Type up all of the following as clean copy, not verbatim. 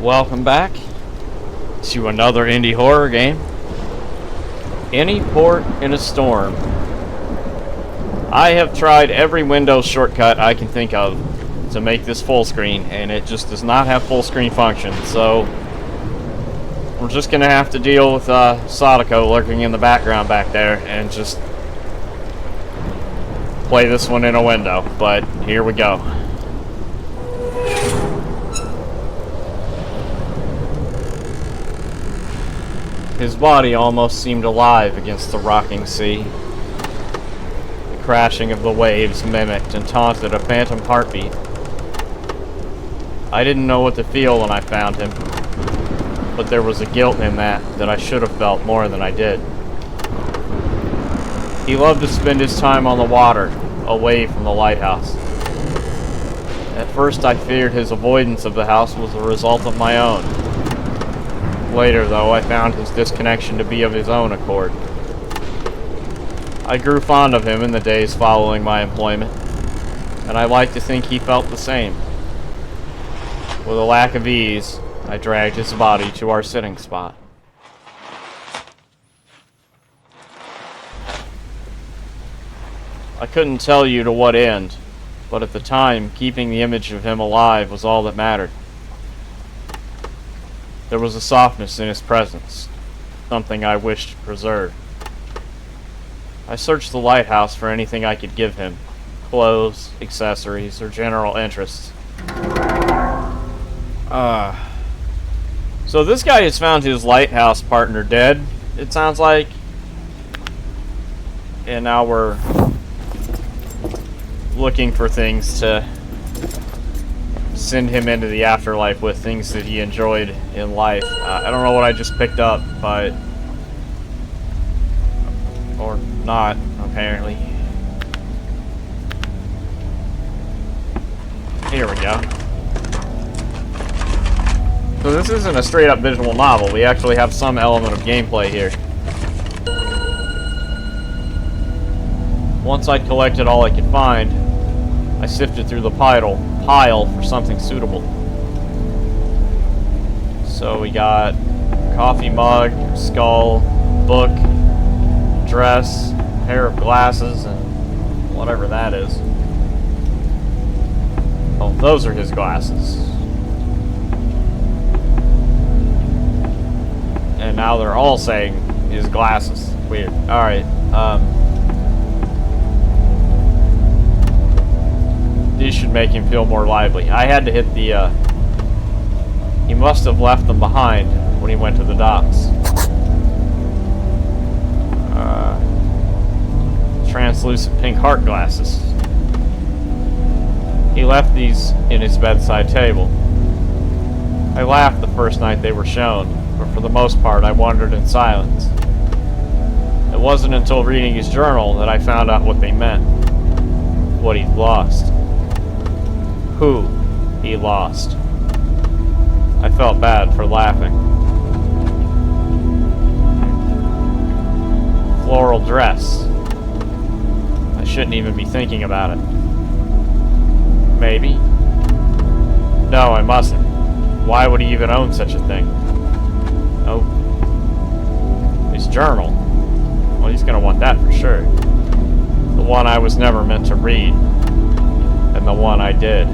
Welcome back to another indie horror game. Any Port in a Storm. I have tried every Windows shortcut I can think of to make this full screen, and it just does not have full screen function, so we're just gonna have to deal with Sadako lurking in the background back there and just play this one in a window. But here we go. His body almost seemed alive against the rocking sea. The crashing of the waves mimicked and taunted a phantom heartbeat. I didn't know what to feel when I found him, but there was a guilt in that I should have felt more than I did. He loved to spend his time on the water, away from the lighthouse. At first I feared his avoidance of the house was a result of my own. Later, though, I found his disconnection to be of his own accord. I grew fond of him in the days following my employment, and I like to think he felt the same. With a lack of ease, I dragged his body to our sitting spot. I couldn't tell you to what end, but at the time, keeping the image of him alive was all that mattered. There was a softness in his presence, something I wished to preserve. I searched the lighthouse for anything I could give him, clothes, accessories, or general interests. So this guy has found his lighthouse partner dead, it sounds like. And now we're looking for things to send him into the afterlife with, things that he enjoyed in life. I don't know what I just picked up, but... or not, apparently. Here we go. So this isn't a straight-up visual novel. We actually have some element of gameplay here. Once I'd collected all I could find, I sifted through the pile for something suitable. So we got coffee mug, skull, book, dress, pair of glasses, and whatever that is. Oh, those are his glasses. And now they're all saying his glasses. Weird. Alright, these should make him feel more lively. I had to hit the, he must have left them behind when he went to the docks. Translucent pink heart glasses. He left these in his bedside table. I laughed the first night they were shown, but for the most part I wondered in silence. It wasn't until reading his journal that I found out what they meant. What he'd lost. Who he lost. I felt bad for laughing. Floral dress. I shouldn't even be thinking about it. Maybe. No, I mustn't. Why would he even own such a thing? Oh. His journal. Well, he's gonna want that for sure. The one I was never meant to read. And the one I did.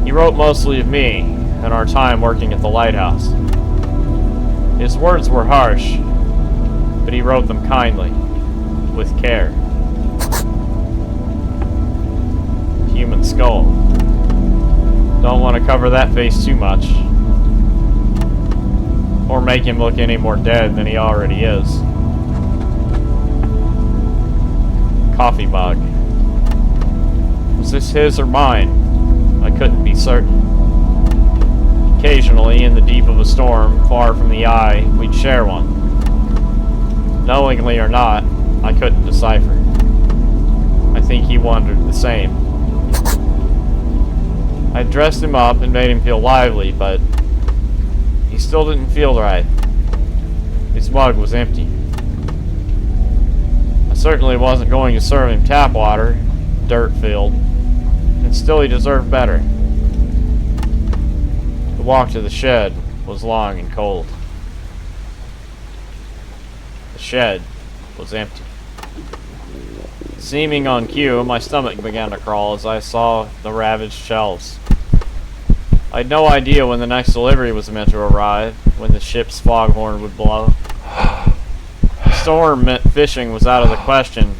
He wrote mostly of me and our time working at the lighthouse. His words were harsh, but he wrote them kindly, with care. Human skull. Don't want to cover that face too much, or make him look any more dead than he already is. Coffee mug. Was this his or mine? I couldn't be certain. Occasionally, in the deep of a storm, far from the eye, we'd share one. Knowingly or not, I couldn't decipher. I think he wondered the same. I dressed him up and made him feel lively, but he still didn't feel right. His mug was empty. I certainly wasn't going to serve him tap water, dirt-filled, and still he deserved better. The walk to the shed was long and cold. The shed was empty. Seeming on cue, my stomach began to crawl as I saw the ravaged shelves. I had no idea when the next delivery was meant to arrive, when the ship's foghorn would blow. The storm meant fishing was out of the question,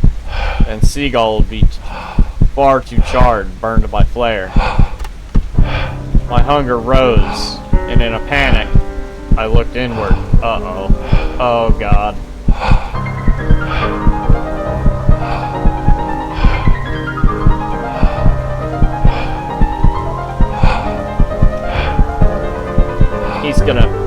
and Seagull would be far too charred, burned by flare. My hunger rose, and in a panic, I looked inward. Uh-oh. Oh, God. He's gonna...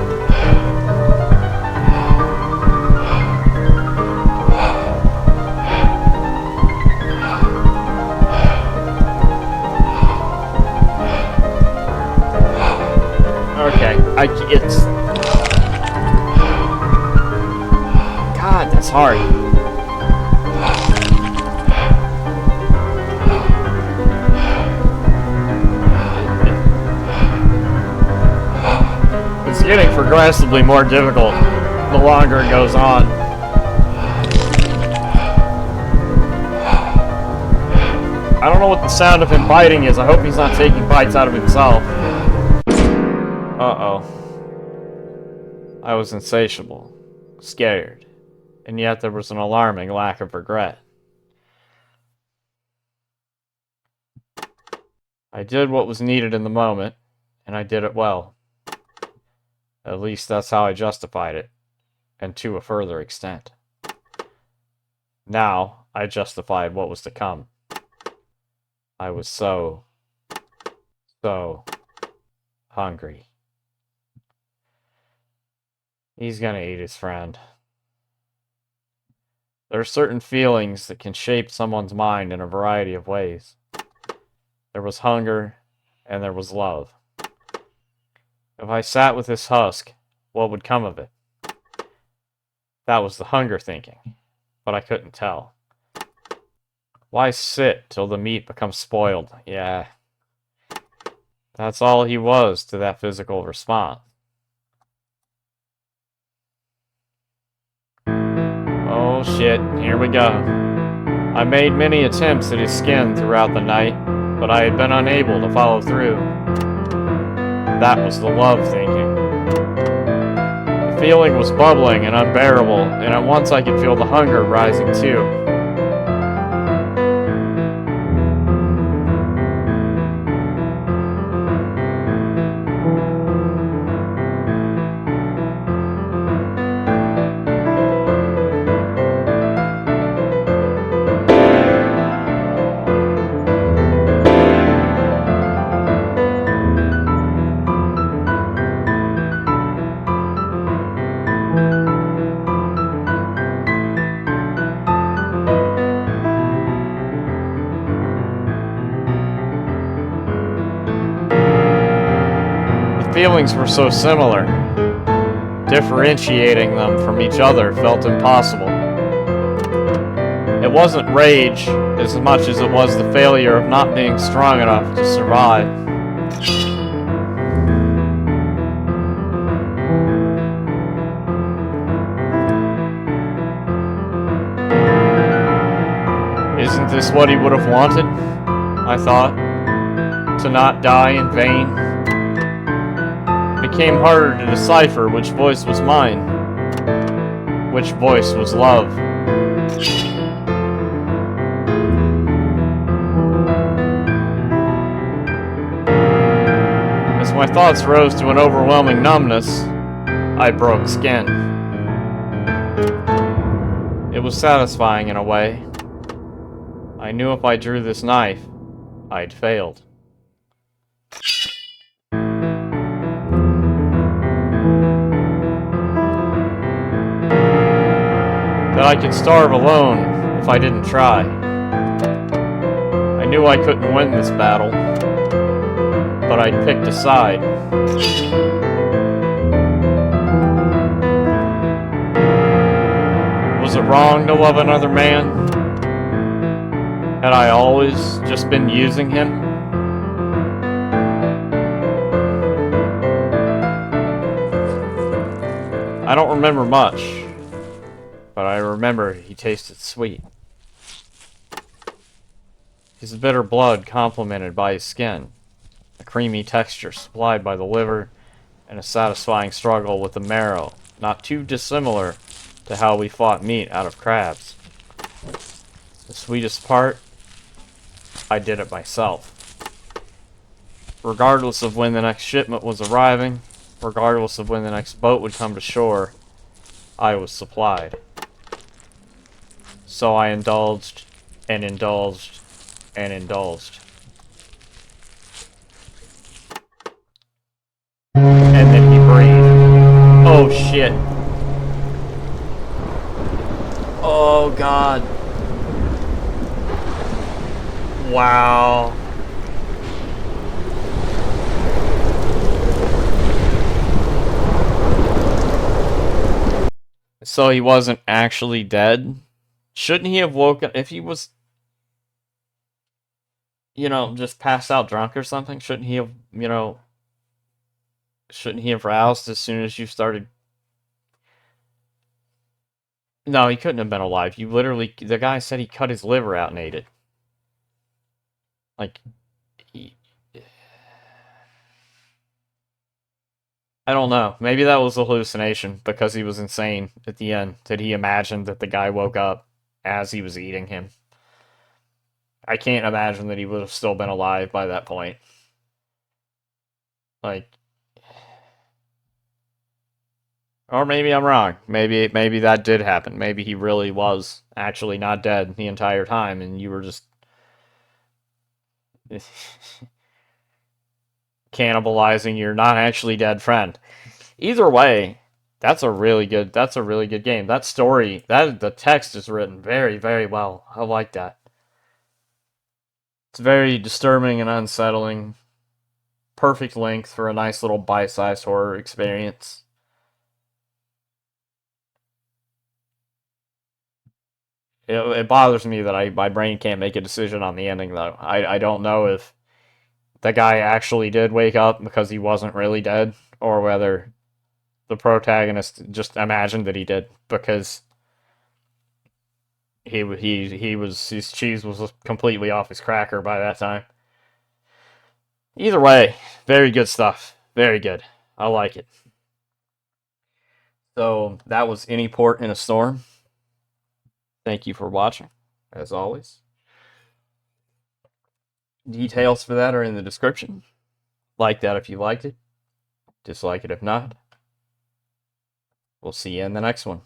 Okay, it's... God, that's hard. It's getting progressively more difficult the longer it goes on. I don't know what the sound of him biting is. I hope he's not taking bites out of himself. Uh-oh. I was insatiable, scared, and yet there was an alarming lack of regret. I did what was needed in the moment, and I did it well. At least that's how I justified it, and to a further extent. Now, I justified what was to come. I was so hungry. He's gonna eat his friend. There are certain feelings that can shape someone's mind in a variety of ways. There was hunger, and there was love. If I sat with this husk, what would come of it? That was the hunger thinking, but I couldn't tell. Why sit till the meat becomes spoiled? Yeah. That's all he was to that physical response. Oh shit, here we go. I made many attempts at his skin throughout the night, but I had been unable to follow through. That was the love thinking. The feeling was bubbling and unbearable, and at once I could feel the hunger rising too. Feelings were so similar. Differentiating them from each other felt impossible. It wasn't rage as much as it was the failure of not being strong enough to survive. Isn't this what he would have wanted? I thought. To not die in vain. It became harder to decipher which voice was mine, which voice was love. As my thoughts rose to an overwhelming numbness, I broke skin. It was satisfying in a way. I knew if I drew this knife, I'd failed. That I could starve alone if I didn't try. I knew I couldn't win this battle, but I'd picked a side. Was it wrong to love another man? Had I always just been using him? I don't remember much, but I remember he tasted sweet. His bitter blood complemented by his skin, a creamy texture supplied by the liver, and a satisfying struggle with the marrow, not too dissimilar to how we fought meat out of crabs. The sweetest part, I did it myself. Regardless of when the next shipment was arriving, regardless of when the next boat would come to shore, I was supplied. So I indulged, and indulged, and indulged. And then he breathed. Oh shit. Oh god. Wow. So he wasn't actually dead? Shouldn't he have woken if he was, you know, just passed out drunk or something? Shouldn't he have, you know, shouldn't he have roused as soon as you started? No, he couldn't have been alive. You literally, the guy said he cut his liver out and ate it. Like, he, I don't know. Maybe that was a hallucination because he was insane at the end. That he imagined that the guy woke up as he was eating him. I can't imagine that he would have still been alive by that point. Like, or maybe I'm wrong. Maybe that did happen. Maybe he really was actually not dead the entire time, and you were just cannibalizing your not actually dead friend. Either way, that's a really good game. That story, the text is written very, very well. I like that. It's very disturbing and unsettling. Perfect length for a nice little bite-sized horror experience. It bothers me that my brain can't make a decision on the ending, though. I don't know if the guy actually did wake up because he wasn't really dead, or whether the protagonist just imagined that he did because his cheese was completely off his cracker by that time. Either way, very good stuff. Very good. I like it. So that was Any Port in a Storm. Thank you for watching, as always. Details for that are in the description. Like that if you liked it. Dislike it if not. We'll see you in the next one.